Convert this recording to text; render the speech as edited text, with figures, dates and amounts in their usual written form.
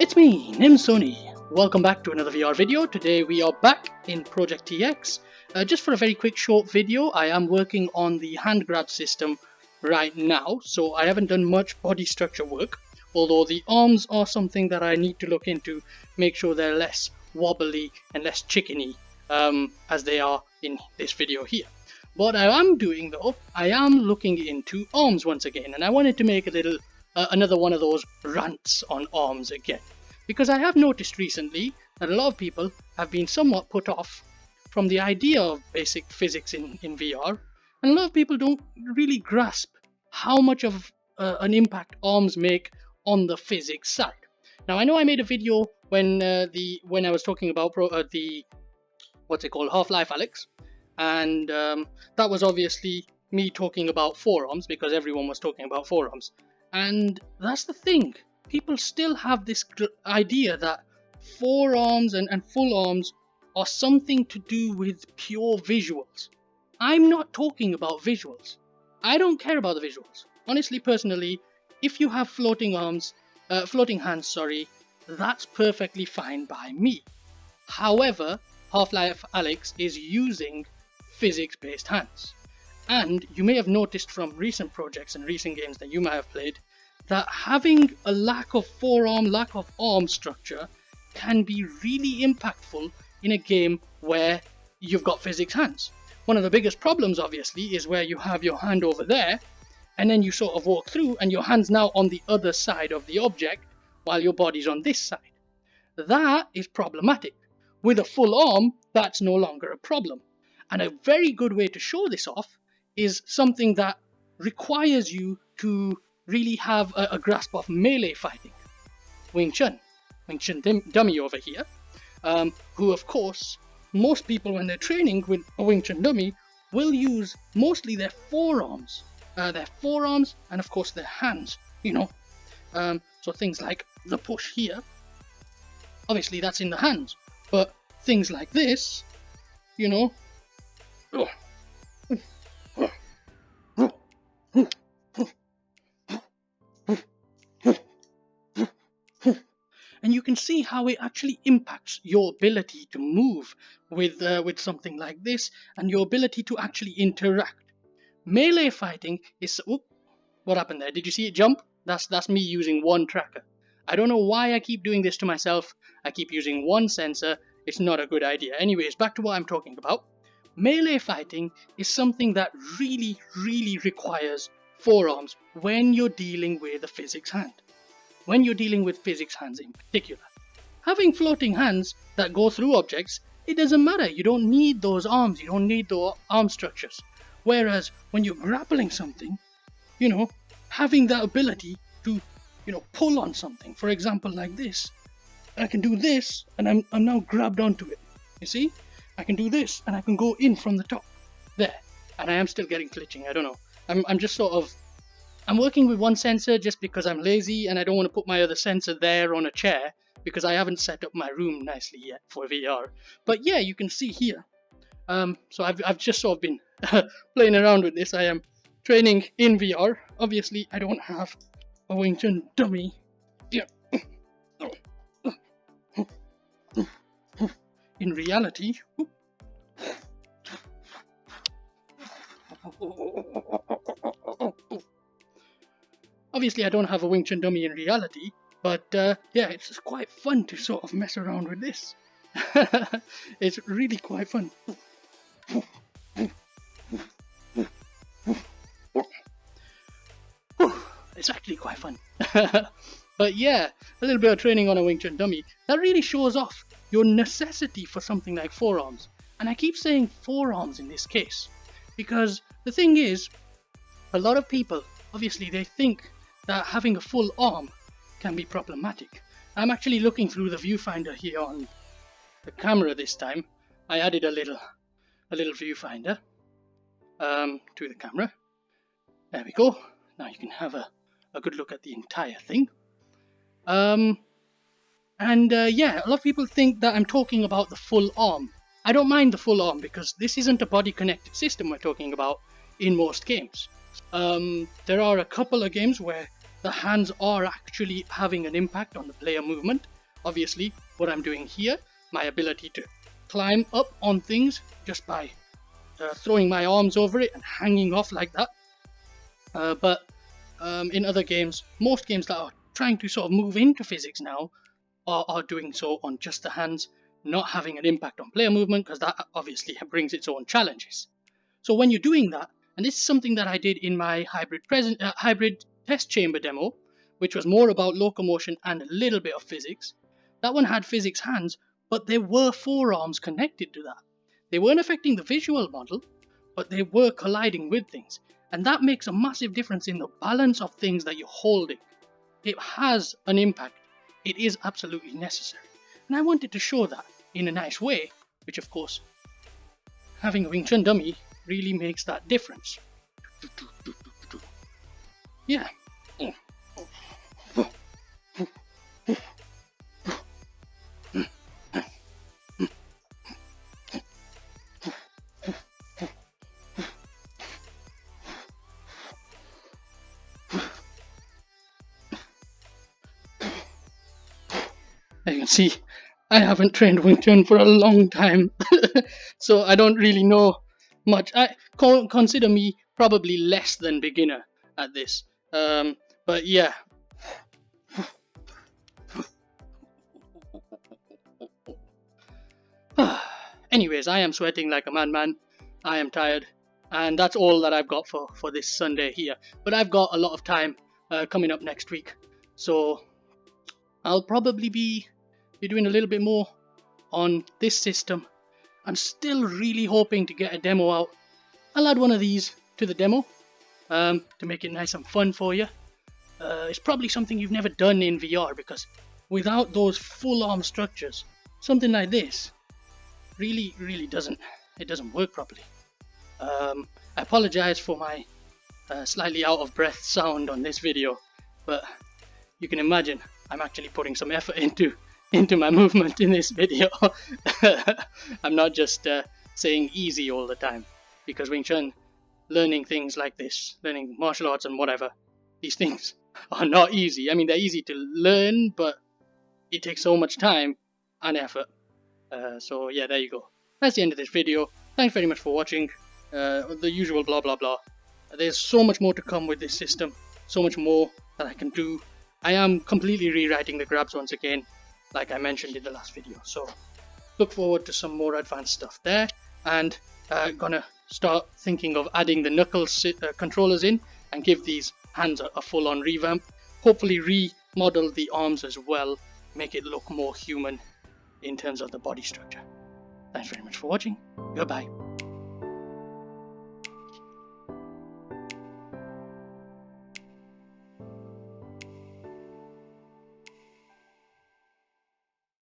It's me, Nimsoni. Welcome back to another VR video. Today we are back in Project TX. Just for a very quick short video, I am working on the hand grab system right now, so I haven't done much body structure work, although the arms are something that I need to look into, make sure they're less wobbly and less chickeny as they are in this video here. What I am doing though, I am looking into arms once again, and I wanted to make a little another one of those rants on arms again, because I have noticed recently that a lot of people have been somewhat put off from the idea of basic physics in VR, and a lot of people don't really grasp how much of an impact arms make on the physics side. Now I know I made a video when I was talking about the what's it called, Half-Life Alyx, and that was obviously me talking about forearms because everyone was talking about forearms. And that's the thing, people still have this idea that forearms and full arms are something to do with pure visuals. I'm not talking about visuals. I don't care about the visuals. Honestly, personally, if you have floating hands, that's perfectly fine by me. However, Half-Life Alyx is using physics-based hands. And you may have noticed from recent projects and recent games that you might have played that having a lack of forearm, lack of arm structure can be really impactful in a game where you've got physics hands. One of the biggest problems obviously is where you have your hand over there and then you sort of walk through and your hand's now on the other side of the object while your body's on this side. That is problematic. With a full arm, that's no longer a problem. And a very good way to show this off is something that requires you to really have a grasp of melee fighting. Wing-Chun dummy over here, who of course, most people when they're training with a Wing-Chun dummy will use mostly their forearms and of course their hands, so things like the push here, obviously that's in the hands, but things like this, and you can see how it actually impacts your ability to move with something like this and your ability to actually interact. Melee fighting is... what happened there? Did you see it jump? That's me using one tracker. I don't know why I keep doing this to myself. I keep using one sensor. It's not a good idea. Anyways, back to what I'm talking about. Melee fighting is something that really, really requires forearms when you're dealing with a physics hand. When you're dealing with physics hands in particular. Having floating hands that go through objects, it doesn't matter. You don't need those arms. You don't need the arm structures. Whereas when you're grappling something, having that ability to, pull on something. For example, like this. I can do this and I'm now grabbed onto it. You see? I can do this and I can go in from the top. There. And I am still getting glitching. I don't know. I'm just sort of... I'm working with one sensor just because I'm lazy and I don't want to put my other sensor there on a chair because I haven't set up my room nicely yet for VR. But yeah, you can see here. So I've just sort of been playing around with this. I am training in VR. Obviously, I don't have a Wing-Chun dummy. Yeah. In reality... Obviously, I don't have a Wing-Chun dummy in reality, but yeah, it's just quite fun to sort of mess around with this. It's really quite fun. It's actually quite fun. But yeah, a little bit of training on a Wing-Chun dummy, that really shows off your necessity for something like forearms. And I keep saying forearms in this case, because the thing is, a lot of people, obviously, they think that having a full arm can be problematic. I'm actually looking through the viewfinder here on the camera this time. I added a little viewfinder to the camera. There we go. Now you can have a good look at the entire thing. Yeah, a lot of people think that I'm talking about the full arm. I don't mind the full arm because this isn't a body connected system we're talking about in most games. There are a couple of games where the hands are actually having an impact on the player movement. Obviously, what I'm doing here, my ability to climb up on things just by throwing my arms over it and hanging off like that. But in other games, most games that are trying to sort of move into physics now are doing so on just the hands, not having an impact on player movement, because that obviously brings its own challenges. So when you're doing that, and this is something that I did in my hybrid test chamber demo, which was more about locomotion and a little bit of physics. That one had physics hands, but there were forearms connected to that. They weren't affecting the visual model, but they were colliding with things. And that makes a massive difference in the balance of things that you're holding. It has an impact. It is absolutely necessary. And I wanted to show that in a nice way, which of course, having a Wing-Chun dummy really makes that difference. Yeah. As you can see, I haven't trained Wing-Chun for a long time, so I don't really know much. I consider me probably less than beginner at this. But yeah. Anyways, I am sweating like a madman. I am tired, and that's all that I've got for this Sunday here. But I've got a lot of time coming up next week, so I'll probably be doing a little bit more on this system. I'm still really hoping to get a demo out. I'll add one of these to the demo to make it nice and fun for you. It's probably something you've never done in VR, because without those full arm structures, something like this really doesn't work properly. I apologize for my slightly out of breath sound on this video, but you can imagine I'm actually putting some effort into my movement in this video. I'm not just saying easy all the time, because Wing Chun, learning things like this, learning martial arts and whatever, these things are not easy. I mean, they're easy to learn, but it takes so much time and effort. So yeah, there you go. That's the end of this video. Thanks very much for watching. The usual blah blah blah. There's so much more to come with this system, so much more that I can do. I am completely rewriting the grabs once again, like I mentioned in the last video. So look forward to some more advanced stuff there, and gonna start thinking of adding the knuckles controllers in and give these hands a full-on revamp. Hopefully remodel the arms as well, make it look more human in terms of the body structure. Thanks very much for watching. Goodbye.